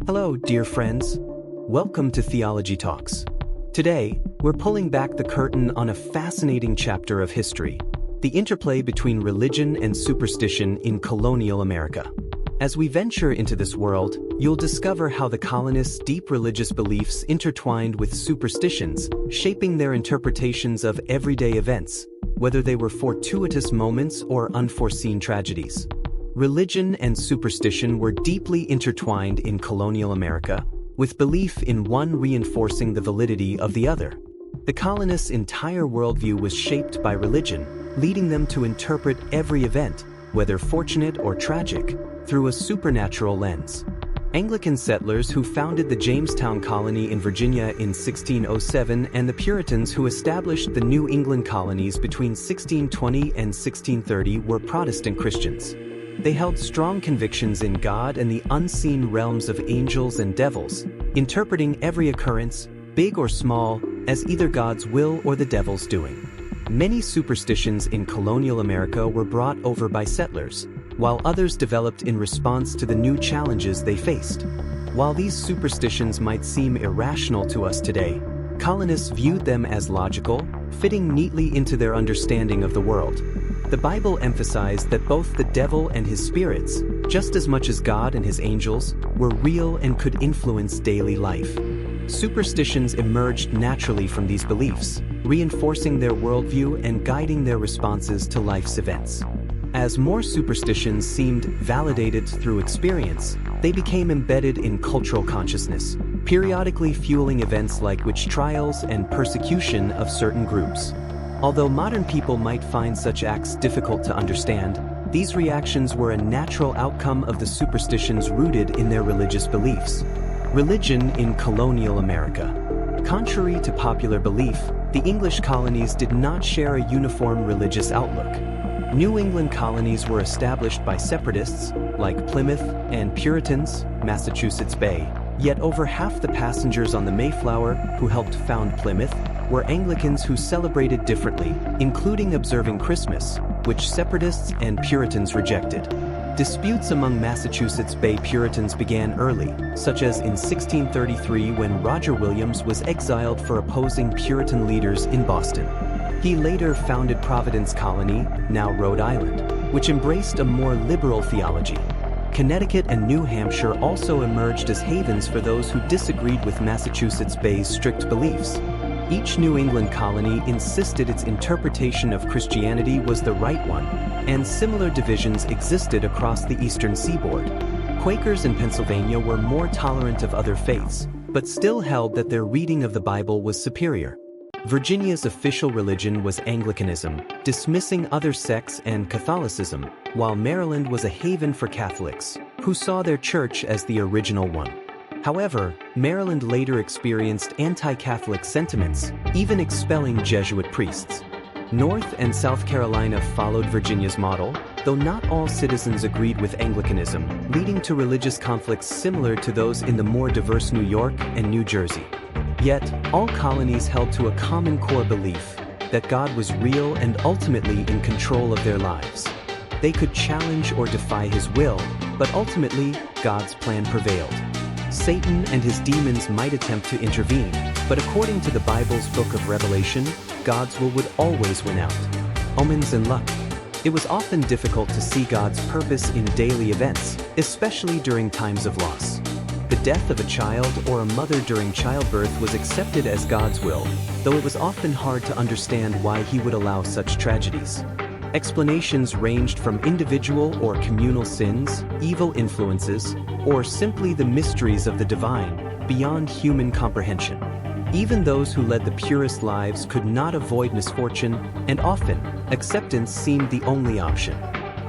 Hello, dear friends. Welcome to Theology Talks. Today, we're pulling back the curtain on a fascinating chapter of history, the interplay between religion and superstition in colonial America. As we venture into this world, you'll discover how the colonists' deep religious beliefs intertwined with superstitions, shaping their interpretations of everyday events, whether they were fortuitous moments or unforeseen tragedies. Religion and superstition were deeply intertwined in colonial America, with belief in one reinforcing the validity of the other. The colonists' entire worldview was shaped by religion, leading them to interpret every event, whether fortunate or tragic, through a supernatural lens. Anglican settlers who founded the Jamestown colony in Virginia in 1607 and the Puritans who established the New England colonies between 1620 and 1630 were Protestant Christians. They held strong convictions in God and the unseen realms of angels and devils, interpreting every occurrence, big or small, as either God's will or the devil's doing. Many superstitions in colonial America were brought over by settlers, while others developed in response to the new challenges they faced. While these superstitions might seem irrational to us today, colonists viewed them as logical, fitting neatly into their understanding of the world. The Bible emphasized that both the devil and his spirits, just as much as God and his angels, were real and could influence daily life. Superstitions emerged naturally from these beliefs, reinforcing their worldview and guiding their responses to life's events. As more superstitions seemed validated through experience, they became embedded in cultural consciousness, periodically fueling events like witch trials and persecution of certain groups. Although modern people might find such acts difficult to understand, these reactions were a natural outcome of the superstitions rooted in their religious beliefs. Religion in colonial America. Contrary to popular belief, the English colonies did not share a uniform religious outlook. New England colonies were established by separatists, like Plymouth, and Puritans, Massachusetts Bay, yet over half the passengers on the Mayflower who helped found Plymouth were Anglicans who celebrated differently, including observing Christmas, which separatists and Puritans rejected. Disputes among Massachusetts Bay Puritans began early, such as in 1633 when Roger Williams was exiled for opposing Puritan leaders in Boston. He later founded Providence Colony, now Rhode Island, which embraced a more liberal theology. Connecticut and New Hampshire also emerged as havens for those who disagreed with Massachusetts Bay's strict beliefs. Each New England colony insisted its interpretation of Christianity was the right one, and similar divisions existed across the eastern seaboard. Quakers in Pennsylvania were more tolerant of other faiths, but still held that their reading of the Bible was superior. Virginia's official religion was Anglicanism, dismissing other sects and Catholicism, while Maryland was a haven for Catholics, who saw their church as the original one. However, Maryland later experienced anti-Catholic sentiments, even expelling Jesuit priests. North and South Carolina followed Virginia's model, though not all citizens agreed with Anglicanism, leading to religious conflicts similar to those in the more diverse New York and New Jersey. Yet, all colonies held to a common core belief that God was real and ultimately in control of their lives. They could challenge or defy his will, but ultimately, God's plan prevailed. Satan and his demons might attempt to intervene, but according to the Bible's book of Revelation, God's will would always win out. Omens and luck. It was often difficult to see God's purpose in daily events, especially during times of loss. The death of a child or a mother during childbirth was accepted as God's will, though it was often hard to understand why he would allow such tragedies. Explanations ranged from individual or communal sins, evil influences, or simply the mysteries of the divine, beyond human comprehension. Even those who led the purest lives could not avoid misfortune, and often, acceptance seemed the only option.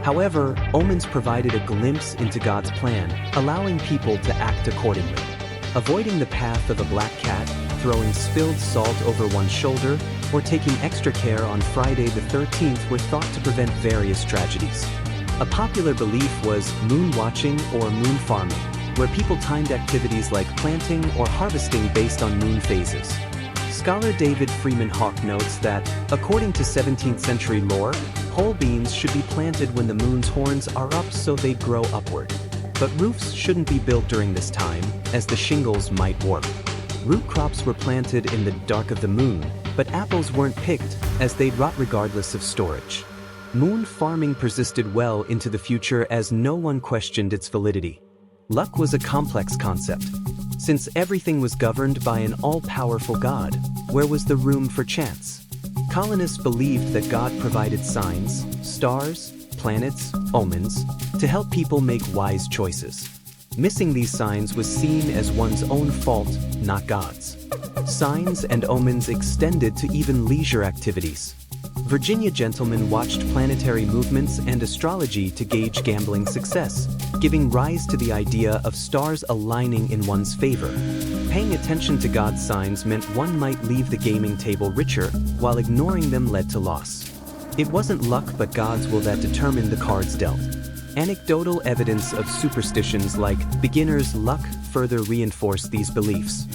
However, omens provided a glimpse into God's plan, allowing people to act accordingly. Avoiding the path of a black cat, throwing spilled salt over one's shoulder, or taking extra care on Friday the 13th were thought to prevent various tragedies. A popular belief was moon watching or moon farming, where people timed activities like planting or harvesting based on moon phases. Scholar David Freeman Hawke notes that, according to 17th century lore, pole beans should be planted when the moon's horns are up so they grow upward. But roofs shouldn't be built during this time, as the shingles might warp. Root crops were planted in the dark of the moon, but apples weren't picked, as they'd rot regardless of storage. Moon farming persisted well into the future as no one questioned its validity. Luck was a complex concept. Since everything was governed by an all-powerful God, where was the room for chance? Colonists believed that God provided signs, stars, planets, omens, to help people make wise choices. Missing these signs was seen as one's own fault, not God's. Signs and omens extended to even leisure activities. Virginia gentlemen watched planetary movements and astrology to gauge gambling success, giving rise to the idea of stars aligning in one's favor. Paying attention to God's signs meant one might leave the gaming table richer, while ignoring them led to loss. It wasn't luck but God's will that determined the cards dealt. Anecdotal evidence of superstitions like beginner's luck further reinforced these beliefs.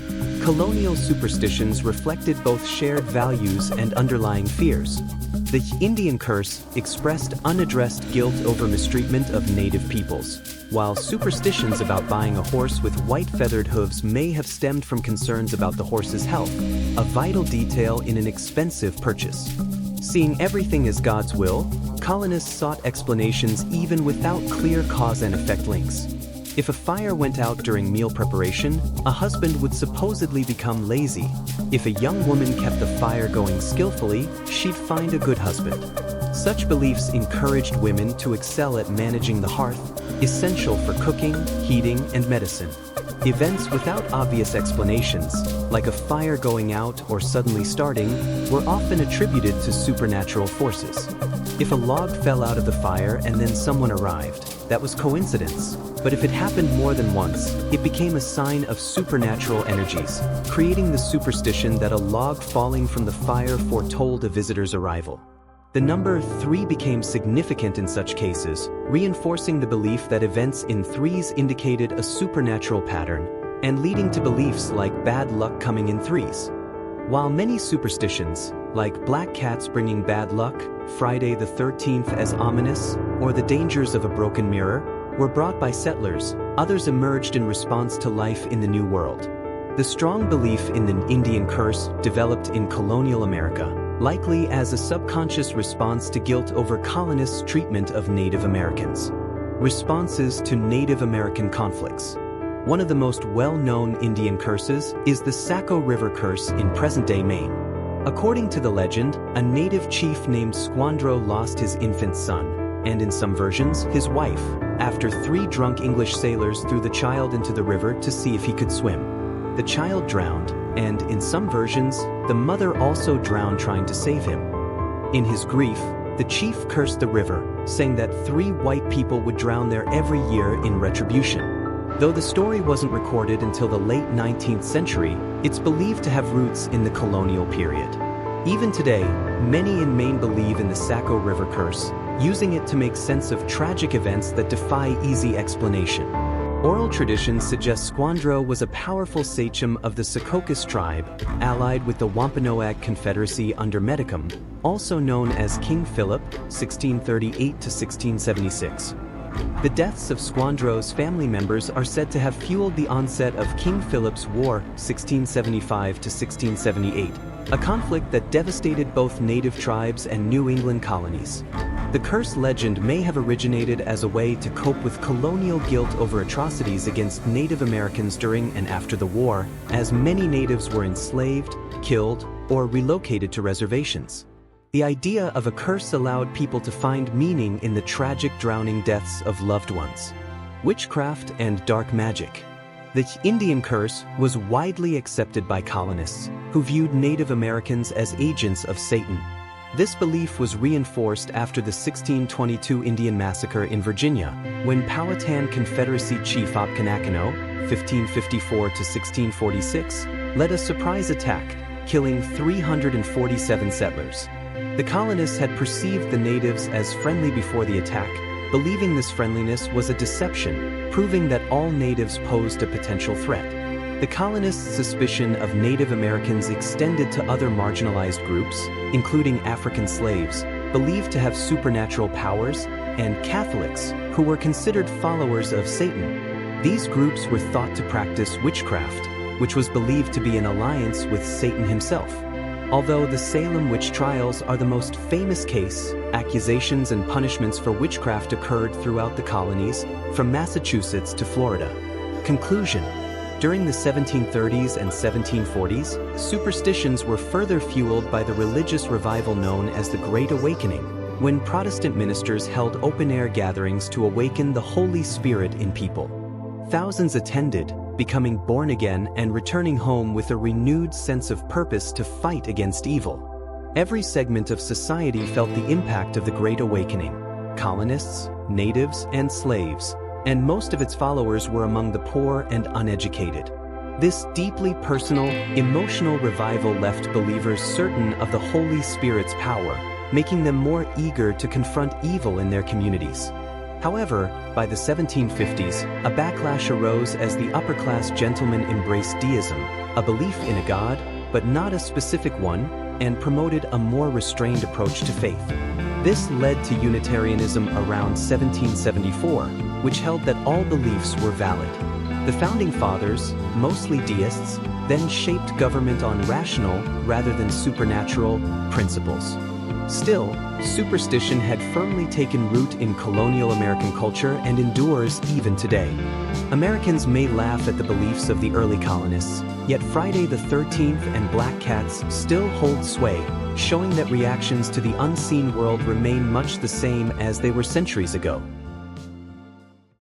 Colonial superstitions reflected both shared values and underlying fears. The Indian curse expressed unaddressed guilt over mistreatment of native peoples, while superstitions about buying a horse with white feathered hooves may have stemmed from concerns about the horse's health, a vital detail in an expensive purchase. Seeing everything as God's will, colonists sought explanations even without clear cause and effect links. If a fire went out during meal preparation, a husband would supposedly become lazy. If a young woman kept the fire going skillfully, she'd find a good husband. Such beliefs encouraged women to excel at managing the hearth, essential for cooking, heating, and medicine. Events without obvious explanations, like a fire going out or suddenly starting, were often attributed to supernatural forces. If a log fell out of the fire and then someone arrived, that was coincidence. But if it happened more than once, it became a sign of supernatural energies, creating the superstition that a log falling from the fire foretold a visitor's arrival. The number 3 became significant in such cases, reinforcing the belief that events in threes indicated a supernatural pattern, and leading to beliefs like bad luck coming in threes. While many superstitions, like black cats bringing bad luck, Friday the 13th as ominous, or the dangers of a broken mirror, were brought by settlers, others emerged in response to life in the New World. The strong belief in the Indian curse developed in colonial America, likely as a subconscious response to guilt over colonists' treatment of Native Americans. Responses to Native American conflicts. One of the most well-known Indian curses is the Saco River Curse in present-day Maine. According to the legend, a native chief named Squandro lost his infant son, and in some versions, his wife, after 3 drunk English sailors threw the child into the river to see if he could swim. The child drowned, and in some versions, the mother also drowned trying to save him. In his grief, the chief cursed the river, saying that 3 white people would drown there every year in retribution. Though the story wasn't recorded until the late 19th century, it's believed to have roots in the colonial period. Even today, many in Maine believe in the Saco River Curse, using it to make sense of tragic events that defy easy explanation. Oral traditions suggest Squandro was a powerful sachem of the Secocas tribe, allied with the Wampanoag Confederacy under Medicum, also known as King Philip, 1638 to 1676. The deaths of Squandro's family members are said to have fueled the onset of King Philip's War, 1675 to 1678, a conflict that devastated both native tribes and New England colonies. The curse legend may have originated as a way to cope with colonial guilt over atrocities against Native Americans during and after the war, as many natives were enslaved, killed, or relocated to reservations. The idea of a curse allowed people to find meaning in the tragic drowning deaths of loved ones. Witchcraft and dark magic. The Indian curse was widely accepted by colonists, who viewed Native Americans as agents of Satan. This belief was reinforced after the 1622 Indian Massacre in Virginia, when Powhatan Confederacy Chief Opkanakano, 1554 to 1646, led a surprise attack, killing 347 settlers. The colonists had perceived the natives as friendly before the attack, believing this friendliness was a deception, proving that all natives posed a potential threat. The colonists' suspicion of Native Americans extended to other marginalized groups, including African slaves, believed to have supernatural powers, and Catholics, who were considered followers of Satan. These groups were thought to practice witchcraft, which was believed to be an alliance with Satan himself. Although the Salem witch trials are the most famous case, accusations and punishments for witchcraft occurred throughout the colonies, from Massachusetts to Florida. Conclusion: during the 1730s and 1740s, superstitions were further fueled by the religious revival known as the Great Awakening, when Protestant ministers held open-air gatherings to awaken the Holy Spirit in people. Thousands attended, becoming born again and returning home with a renewed sense of purpose to fight against evil. Every segment of society felt the impact of the Great Awakening: colonists, natives, and slaves, and most of its followers were among the poor and uneducated. This deeply personal, emotional revival left believers certain of the Holy Spirit's power, making them more eager to confront evil in their communities. However, by the 1750s, a backlash arose as the upper-class gentlemen embraced deism, a belief in a god, but not a specific one, and promoted a more restrained approach to faith. This led to Unitarianism around 1774, which held that all beliefs were valid. The Founding Fathers, mostly deists, then shaped government on rational, rather than supernatural, principles. Still, superstition had firmly taken root in colonial American culture and endures even today. Americans may laugh at the beliefs of the early colonists, yet Friday the 13th and black cats still hold sway, showing that reactions to the unseen world remain much the same as they were centuries ago.